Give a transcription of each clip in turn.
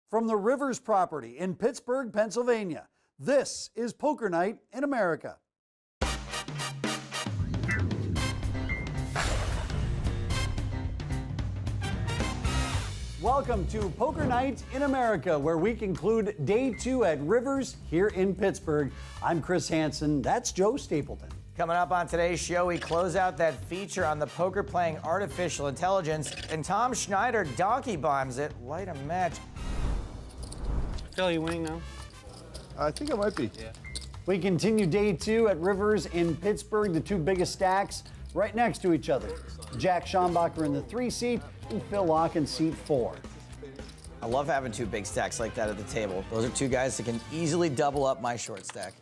From the Rivers property in Pittsburgh, Pennsylvania, this is Poker Night in America. Welcome to Poker Night in America, where we conclude day 2 at Rivers here in Pittsburgh. I'm Chris Hansen. That's Joe Stapleton. Coming up on today's show, we close out that feature on the poker playing artificial intelligence, and Tom Schneider donkey bombs it. Light a match. Phil, are you winning now? I think I might be. Yeah. We continue day 2 at Rivers in Pittsburgh, the two biggest stacks right next to each other. Jack Schombacher in the 3 seat and Phil Locke in seat 4. I love having two big stacks like that at the table. Those are two guys that can easily double up my short stack.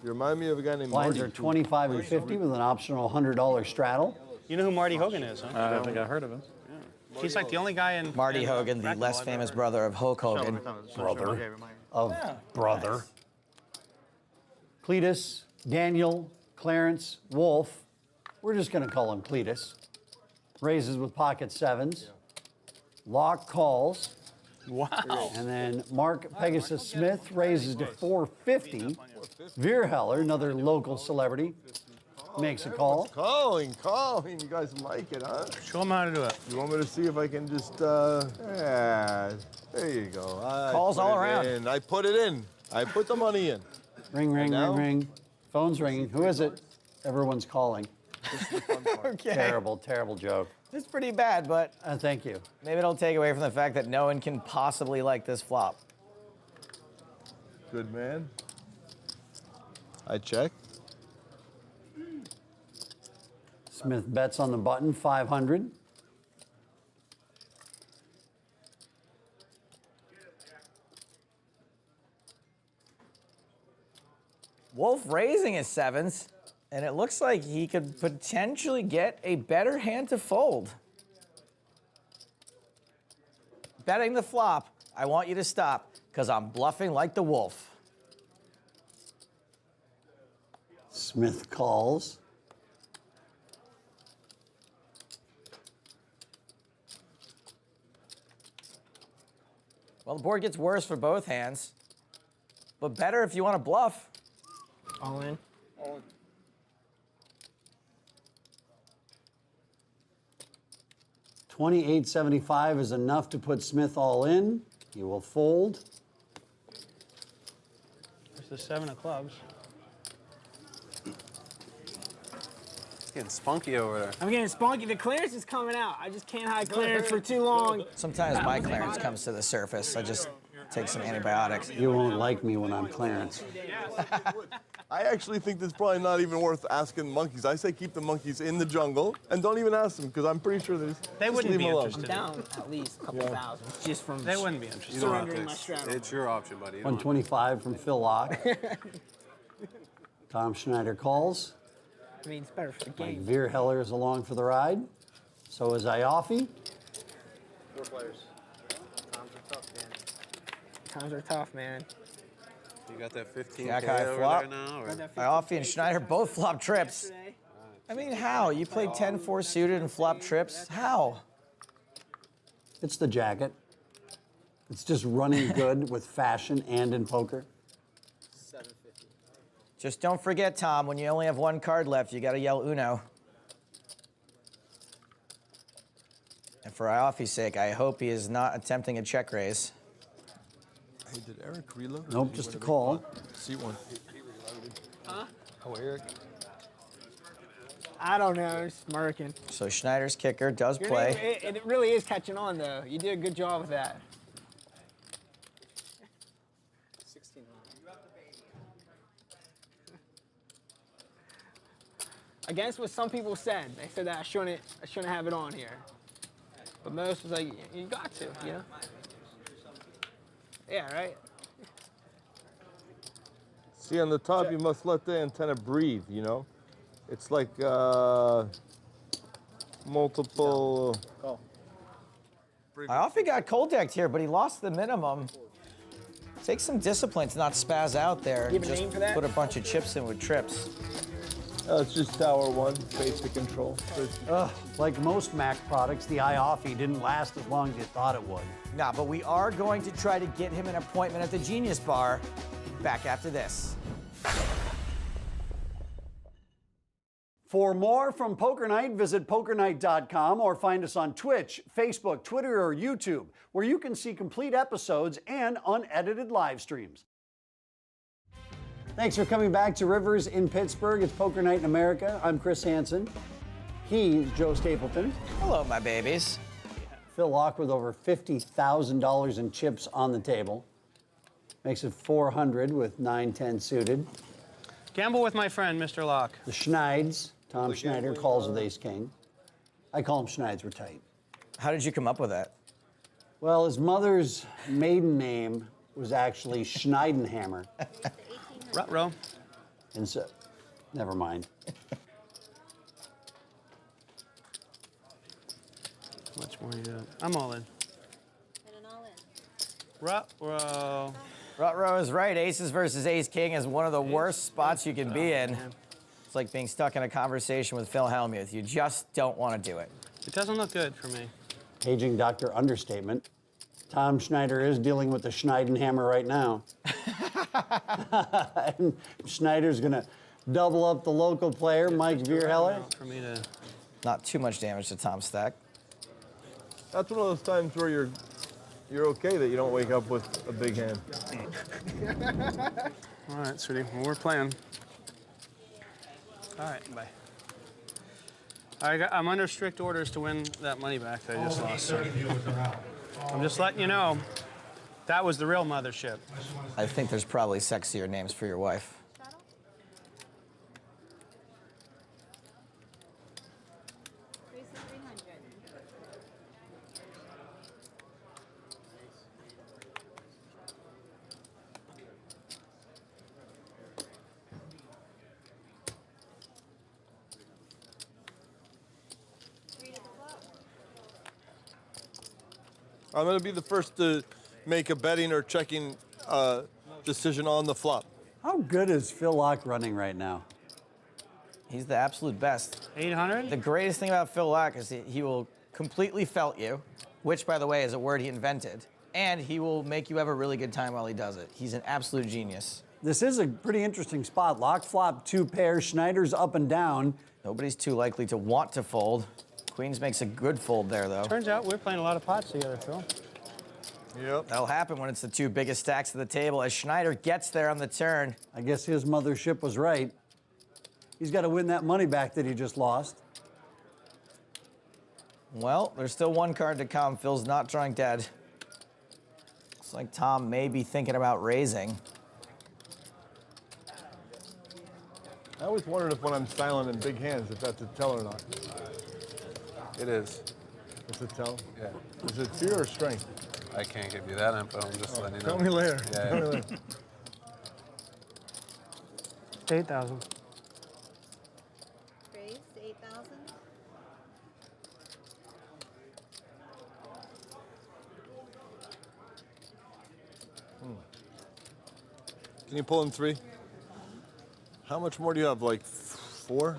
You remind me of a guy named Lines Marty. are 25 and 50 with an optional $100 straddle. You know who Marty Hogan is, huh? I think I heard of him. Yeah. He's like the only guy in... Marty Hogan, the less famous brother of Hulk Hogan. Brother. Cletus, Daniel, Clarence, Wolf. We're just going to call him Cletus. Raises with pocket sevens. Locke calls. Wow. And then Mark Pegasus Smith raises to 450. Vierheller, another local celebrity, makes a call. Calling. You guys like it, huh? Show him how to do it. You want me to see if I can just, yeah, there you go. Calls all around. I put it in. I put the money in. Ring, ring, now? ring, ring. Phone's ringing. Who is it? Everyone's calling. Okay. Terrible joke. It's pretty bad, but Thank you. maybe it'll take away from the fact that no one can possibly like this flop. Good man. I check. Smith bets on the button, 500. Wolf raising his sevens, and it looks like he could potentially get a better hand to fold. Betting the flop, I want you to stop, because I'm bluffing like the wolf. Smith calls. Well, the board gets worse for both hands, but better if you want to bluff. All in. 28.75 is enough to put Smith all in. He will fold. There's the 7 of clubs. It's getting spunky over there. I'm getting spunky. The clearance is coming out. I just can't hide clearance for too long. Sometimes my clearance comes to the surface. I just take some antibiotics. You won't like me when I'm Clarence. I actually think this is probably not even worth asking the monkeys. I say keep the monkeys in the jungle and don't even ask them, because I'm pretty sure They wouldn't be I'm interested. down at least a couple thousand just from They wouldn't be interested. surrendering my strategy. It's your option, buddy. You don't have 125 from Phil Locke. Tom Schneider calls. I mean, it's better for the Mike game. Vierheller is along for the ride. So is Ioffe. 4 players. Times are tough, man. You got that 15K Jack high over flop. there now? Or? Ioffe and Schneider both flop trips. I mean, how? You played 10-4 suited and flop trips? How? It's the jacket. It's just running good with fashion and in poker. Just don't forget, Tom, when you only have one card left, you got to yell Uno. And for Ioffe's sake, I hope he is not attempting a check raise. Hey, did Eric reload? Nope, just a call. Seat 1. Huh? Oh, Eric. I don't know. It's smirking. So Schneider's kicker does play. It really is catching on, though. You did a good job with that. 16. Against what some people said. They said that I shouldn't have it on here. But most was like, you got to, you know? Yeah, right? See, on the top, you must let the antenna breathe, you know? It's like multiple... Ioffe got cold decked here, but he lost the minimum. Take some discipline to not spaz out there. You have a Just name for that? put a bunch of chips in with trips. It's just Tower 1, basic control. Like most Mac products, the Ioffe didn't last as long as you thought it would. Nah, but we are going to try to get him an appointment at the Genius Bar. Back after this. For more from Poker Night, visit pokernight.com or find us on Twitch, Facebook, Twitter, or YouTube, where you can see complete episodes and unedited live streams. Thanks for coming back to Rivers in Pittsburgh. It's Poker Night in America. I'm Chris Hansen. He's Joe Stapleton. Hello, my babies. Phil Locke with over $50,000 in chips on the table. Makes it 400 with 9-10 suited. Gamble with my friend, Mr. Locke. The Schneids. Tom Schneider calls with Ace King. I call him Schneids, we're tight. How did you come up with that? Well, his mother's maiden name was actually Schneidenhammer. Ruh-roh. And so, never mind. Much more you do. I'm all in. And an all in. Ruh-roh. Ruh-roh is right. Aces versus Ace King is one of the worst spots you can be in. It's like being stuck in a conversation with Phil Hellmuth. You just don't want to do it. It doesn't look good for me. Paging Dr. Understatement. Tom Schneider is dealing with the Schneidenhammer right now. And Schneider's going to double up the local player, Mike Vierheller. For me to... Not too much damage to Tom's stack. That's one of those times where you're okay that you don't wake up with a big hand. All right, sweetie. Well, we're playing. All right, bye. I'm under strict orders to win that money back that I just lost. So. I'm just letting you know, that was the real mothership. I think there's probably sexier names for your wife. Shuttle? Race of 300. Three to the flop. I'm going to be the first to make a betting or checking decision on the flop. How good is Phil Locke running right now? He's the absolute best. 800? The greatest thing about Phil Locke is he will completely felt you, which, by the way, is a word he invented, and he will make you have a really good time while he does it. He's an absolute genius. This is a pretty interesting spot. Locke flop 2 pairs, Schneider's up and down. Nobody's too likely to want to fold. Queens makes a good fold there, though. Turns out we're playing a lot of pots together, Phil. Yep. That'll happen when it's the 2 biggest stacks of the table. As Schneider gets there on the turn, I guess his mothership was right. He's got to win that money back that he just lost. well, there's still one card to come. Phil's not drawing dead. Looks like Tom may be thinking about raising. I always wondered if when I'm silent in big hands, if that's a tell or not. It is. It's a tell? Yeah. Is it fear or strength? I can't give you that info. I'm just letting you know. Tell me later. Yeah, Tell me yeah. later. 8,000. Raise to 8,000. Can you pull in 3? How much more do you have? Like 4?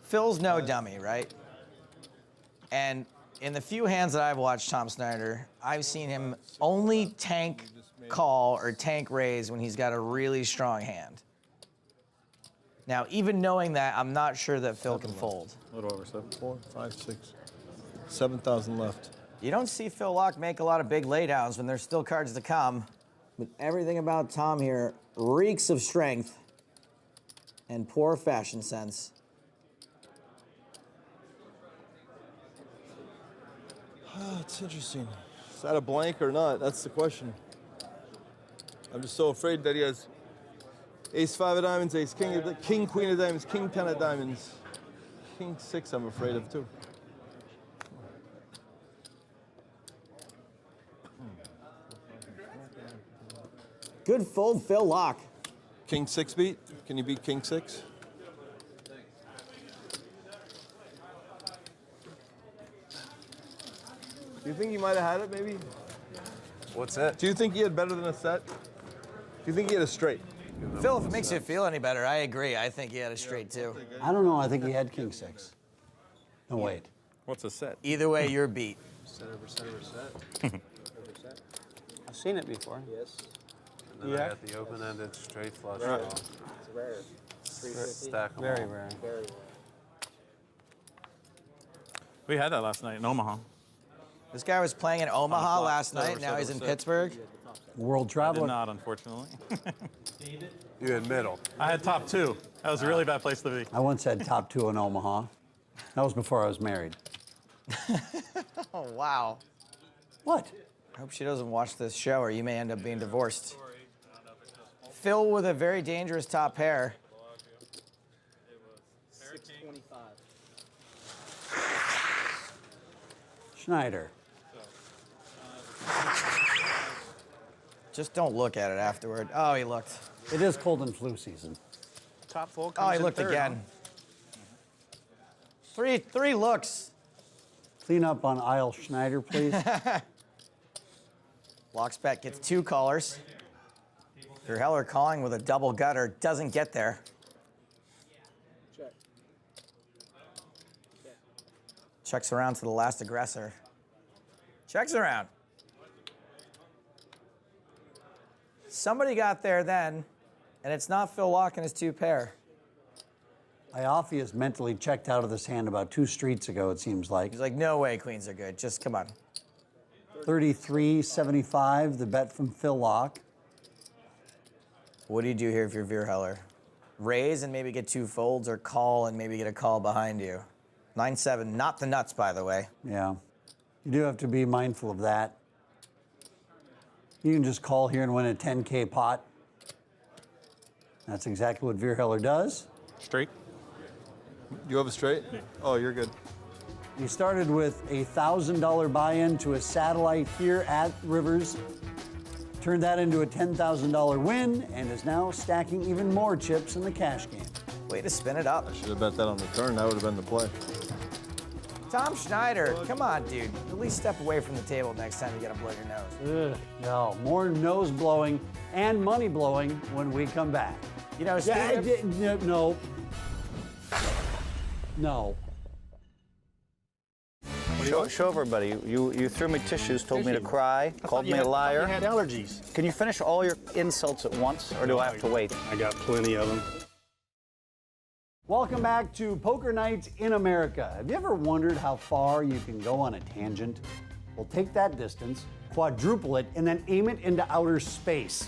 Phil's no dummy, right? And in the few hands that I've watched Tom Snyder, I've seen him only tank call or tank raise when he's got a really strong hand. Now, even knowing that, I'm not sure that Phil can fold. A little over 7, 4, 5, 6, 7,000 left. You don't see Phil Locke make a lot of big laydowns when there's still cards to come. But everything about Tom here reeks of strength and poor fashion sense. It's interesting. Is that a blank or not? That's the question. I'm just so afraid that he has ace 5 of diamonds, ace king, king queen of diamonds, king 10 of diamonds, king 6 I'm afraid of too. Good fold, Phil Locke. King 6 beat? Can you beat king 6? Do you think he might have had it maybe? What's that? Do you think he had better than a set? Do you think he had a straight? Phil, if it makes you feel any better, I agree. I think he had a straight too. I don't know. I think he had king 6. No, wait. What's a set? Either way, you're beat. Center. I've seen it before. Yes. And then Yeah. I got the open-ended straight flush Rare. draw. It's rare. 350. Stack 'em Very all. rare. Very rare. We had that last night in Omaha. This guy was playing in Omaha flat, last center, night. Now he's in center. Pittsburgh. World I did traveler. not, unfortunately. You had middle. I had top 2. That was a really bad place to be. I once had top 2 in Omaha. That was before I was married. Oh, wow. What? I hope she doesn't watch this show or you may end up being divorced. Phil with a very dangerous top pair. 625. Schneider. Just don't look at it afterward. Oh, he looked. It is cold and flu season. Top full Oh, comes he in looked third, again. Three looks. Clean up on aisle Schneider, please. Lockspet gets 2 callers. Heller calling with a double gutter doesn't get there. Check. Checks around to the last aggressor. Checks around. Somebody got there then, and it's not Phil Lock and his 2 pair. Iafi is mentally checked out of this hand about 2 streets ago, it seems like. He's like, no way queens are good. Just come on. 33.75, the bet from Phil Lock. What do you do here if you're Veer Heller? Raise and maybe get 2 folds, or call and maybe get a call behind you. 9-7, not the nuts, by the way. Yeah. You do have to be mindful of that. You can just call here and win a 10K pot. That's exactly what Veer Heller does. Straight. You have a straight? Oh, you're good. He started with a $1,000 buy-in to a satellite here at Rivers, turned that into a $10,000 win, and is now stacking even more chips in the cash game. Way to spin it up. I should have bet that on the turn. That would have been the play. Tom Schneider, come on, dude. At least step away from the table next time you gotta blow your nose. Ugh, no, more nose blowing and money blowing when we come back. You know, Yeah, speaking of- no. No. Show everybody. You threw me tissues, told me to cry, called me a liar. You had allergies. Can you finish all your insults at once, or do I have to wait? I got plenty of them. Welcome back to Poker Nights in America. Have you ever wondered how far you can go on a tangent? Well, take that distance, quadruple it, and then aim it into outer space.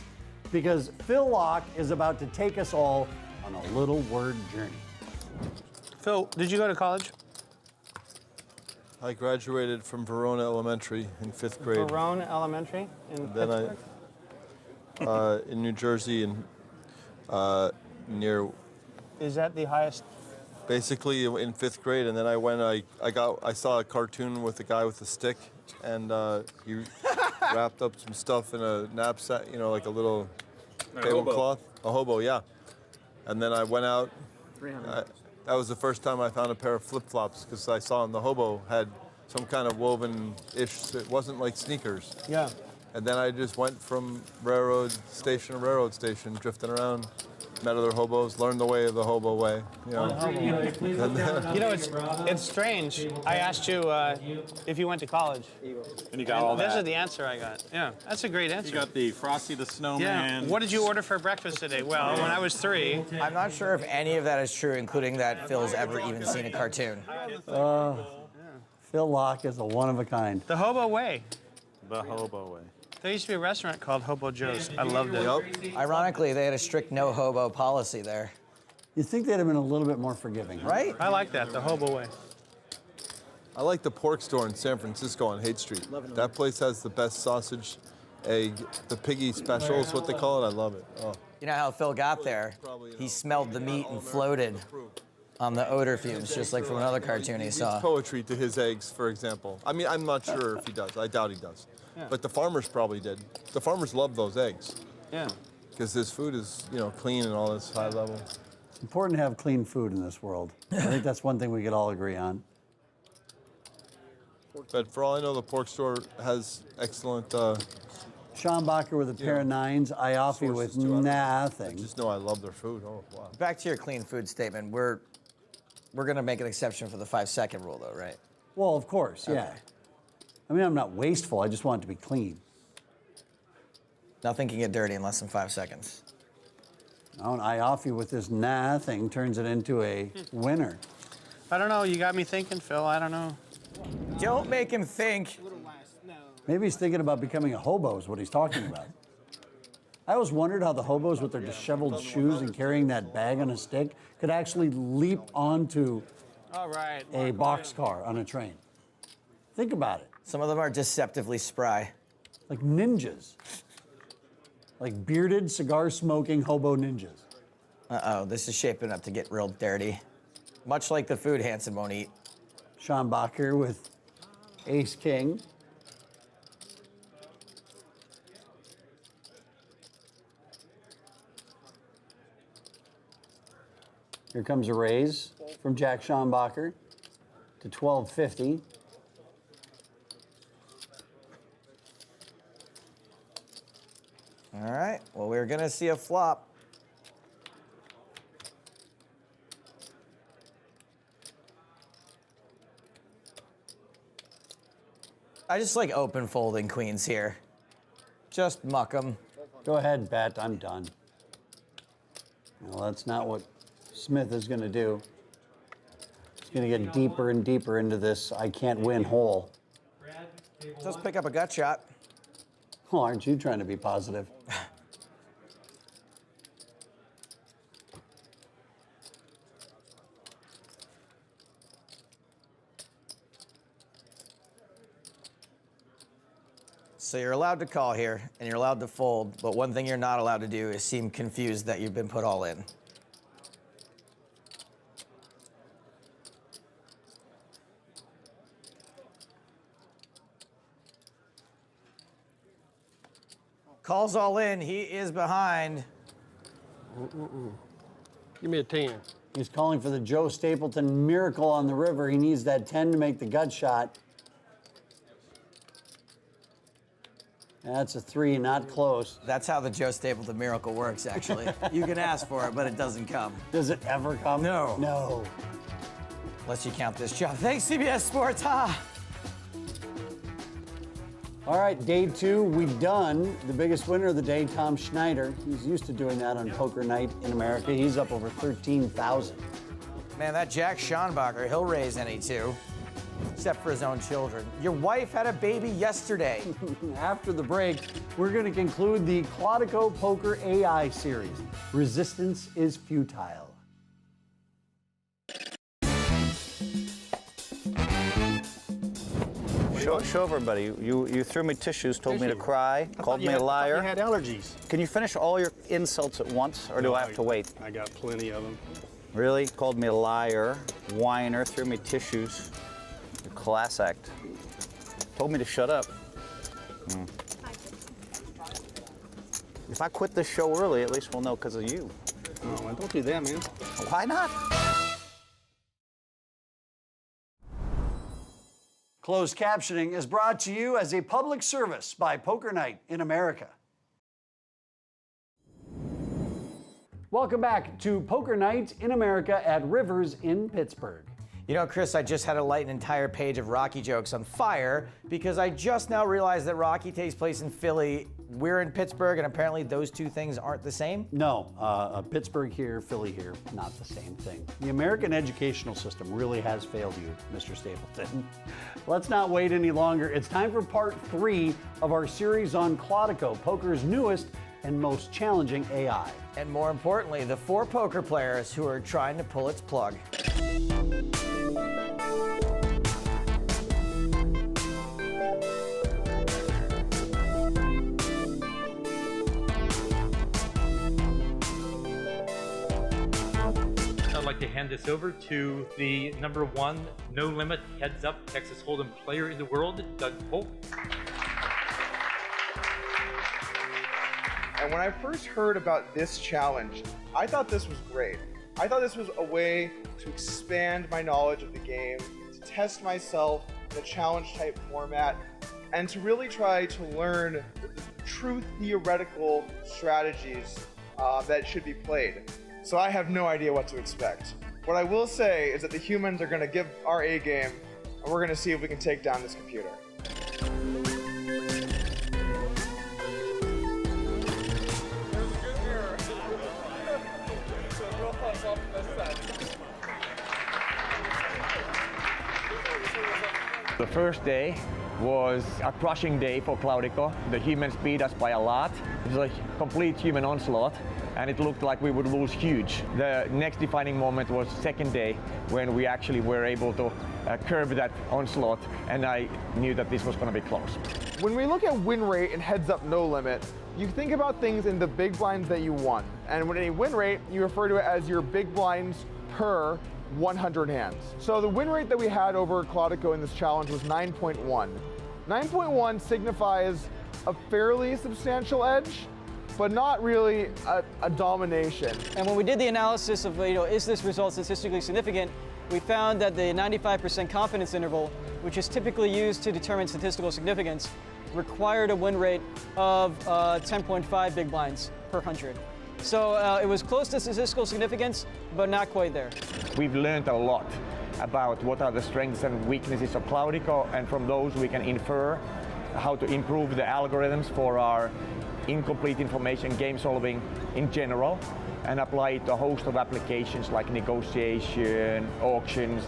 Because Phil Lock is about to take us all on a little word journey. Phil, did you go to college? I graduated from Verona Elementary in 5th grade. Verone Elementary in Then Pittsburgh? in New Jersey and near, Is that the highest? basically in 5th grade. And then I saw a cartoon with a guy with a stick, and he wrapped up some stuff in a knapsack, like a little tablecloth, a hobo, yeah. And then I went out. That was the first time I found a pair of flip-flops, because I saw the hobo had some kind of woven-ish. It wasn't like sneakers. Yeah. And then I just went from railroad station to railroad station, drifting around, met other hobos, learned the way of the hobo way. You know, it's strange. I asked you if you went to college. And you got all This is that. the answer I got. Yeah, that's a great answer. You got the Frosty the yeah. Snowman. What did you order for breakfast today? Well, when I was 3. I'm not sure if any of that is true, including that Phil's ever even seen a cartoon. Phil Lock is a one of a kind. The Hobo Way. The hobo way. There used to be a restaurant called Hobo Joe's. I loved it. Yep. Ironically, they had a strict no hobo policy there, You'd think they'd have been a little bit more forgiving. right? I like that, the Hobo Way. I like the pork store in San Francisco on Haight Street. That place has the best sausage, egg, the piggy special is what they call it. I love it. Oh. You know how Phil got there? He smelled the meat and floated on the odor fumes, just like from another cartoon he saw. Poetry to his eggs, for example. I mean, I'm not sure if he does. I doubt he does. But the farmers probably did. The farmers love those eggs Yeah. because his food is, clean and all this high level. It's important to have clean food in this world. I think that's one thing we could all agree on. But for all I know, the pork store has excellent Schombacher with a pair of 9s, Iafi with sources, too. I nothing. just know I love their food. Oh, wow. Back to your clean food statement. We're gonna make an exception for the 5-second rule, though, right? Well, of course, yeah. I mean, I'm not wasteful. I just want it to be clean. Nothing can get dirty in less than 5 seconds. Oh, and I off you with this nah thing turns it into a winner. I don't know. You got me thinking, Phil. I don't know. Don't make him think. Maybe he's thinking about becoming a hobo is what he's talking about. I always wondered how the hobos with their disheveled shoes and carrying that bag on a stick could actually leap onto All right. a boxcar on a train. Think about it. Some of them are deceptively spry. Like ninjas. Like bearded, cigar-smoking hobo ninjas. Uh-oh, this is shaping up to get real dirty. Much like the food Hanson won't eat. Sean Bacher with Ace King. Here comes a raise from Jack Schombacher to 1250. All right, well, we're gonna see a flop. I just like open folding queens here. Just muck them. Go ahead, bet. I'm done. Well, that's not what Smith is going to do. He's going to get deeper and deeper into this I can't win hole. Just pick up a gut shot. Well, aren't you trying to be positive? So you're allowed to call here, and you're allowed to fold, but one thing you're not allowed to do is seem confused that you've been put all in. Calls all in, he is behind. Give me a 10. He's calling for the Joe Stapleton miracle on the river. He needs that 10 to make the gut shot. That's a 3, not close. That's how the Joe Stapleton miracle works, actually. You can ask for it, but it doesn't come. Does it ever come? No. No. Let's you count this job. Thanks, CBS Sports. Ha! All right, day 2, we done. The biggest winner of the day, Tom Schneider. He's used to doing that on Poker Night in America. He's up over 13,000. Man, that Jack Schombacher, he'll raise any two, except for his own children. Your wife had a baby yesterday. After the break, we're going to conclude the Quantico Poker AI series. Resistance is futile. Show everybody. You threw me tissues, told me to cry, called me a liar. You had allergies. Can you finish all your insults at once, or do I have to wait? I got plenty of them. Really? Called me a liar, whiner, threw me tissues. Your class act. Told me to shut up. If I quit this show early, at least we'll know because of you. Oh, man, don't do that, man. Why not? Closed captioning is brought to you as a public service by Poker Night in America. Welcome back to Poker Night in America at Rivers in Pittsburgh. You know, Chris, I just had to light an entire page of Rocky jokes on fire because I just now realized that Rocky takes place in Philly. We're in Pittsburgh, and apparently those two things aren't the same. No, Pittsburgh here, Philly here, not the same thing. The American educational system really has failed you, Mr. Stapleton. Let's not wait any longer. It's time for part 3 of our series on Quantico, poker's newest and most challenging AI. And more importantly, the 4 poker players who are trying to pull its plug. I'd like to hand this over to the #1 no limit heads up Texas Hold'em player in the world, Doug Polk. And when I first heard about this challenge, I thought this was great. I thought this was a way to expand my knowledge of the game, to test myself in a challenge type format, and to really try to learn the true theoretical strategies that should be played. So I have no idea what to expect. What I will say is that the humans are going to give our A game, and we're going to see if we can take down this computer. The first day was a crushing day for Claudico. The humans beat us by a lot. It was a complete human onslaught, and it looked like we would lose huge. The next defining moment was second day, when we actually were able to curb that onslaught, and I knew that this was going to be close. When we look at win rate and heads up no limit, you think about things in the big blinds that you won. And when a win rate, you refer to it as your big blinds per 100 hands. So the win rate that we had over Claudico in this challenge was 9.1. 9.1 signifies a fairly substantial edge, but not really a domination. And when we did the analysis of, is this result statistically significant, we found that the 95% confidence interval, which is typically used to determine statistical significance, required a win rate of 10.5 big blinds per 100. So it was close to statistical significance, but not quite there. We've learned a lot about what are the strengths and weaknesses of Claudico, and from those we can infer how to improve the algorithms for our incomplete information game solving in general, and apply it to a host of applications like negotiation, auctions.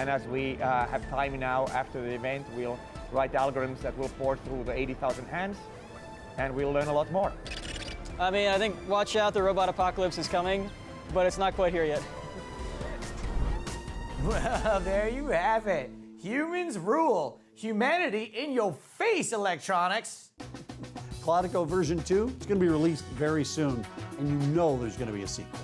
And as we have time now after the event, we'll write algorithms that will port through the 80,000 hands, and we'll learn a lot more. I mean, I think watch out, the robot apocalypse is coming, but it's not quite here yet. Well, there you have it. Humans rule. Humanity in your face, electronics. Claudico version 2 is going to be released very soon, and you know there's going to be a sequel.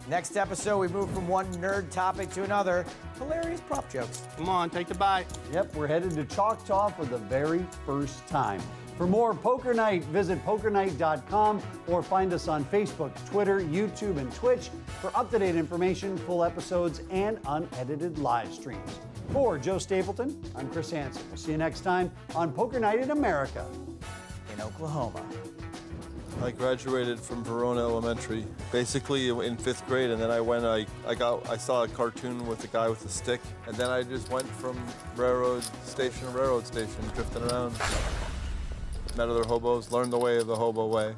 Next episode, we move from one nerd topic to another. Hilarious prop jokes. Come on, take the bite. Yep, we're headed to Choctaw for the very first time. For more Poker Night, visit pokernight.com or find us on Facebook, Twitter, YouTube, and Twitch for up-to-date information, full episodes, and unedited live streams. For Joe Stapleton, I'm Chris Hansen. We'll see you next time on Poker Night in America. In Oklahoma. I graduated from Verona Elementary, basically in 5th grade, and then I saw a cartoon with a guy with a stick, and then I just went from railroad station to railroad station, drifting around. Met other hobos, learned the way of the hobo way.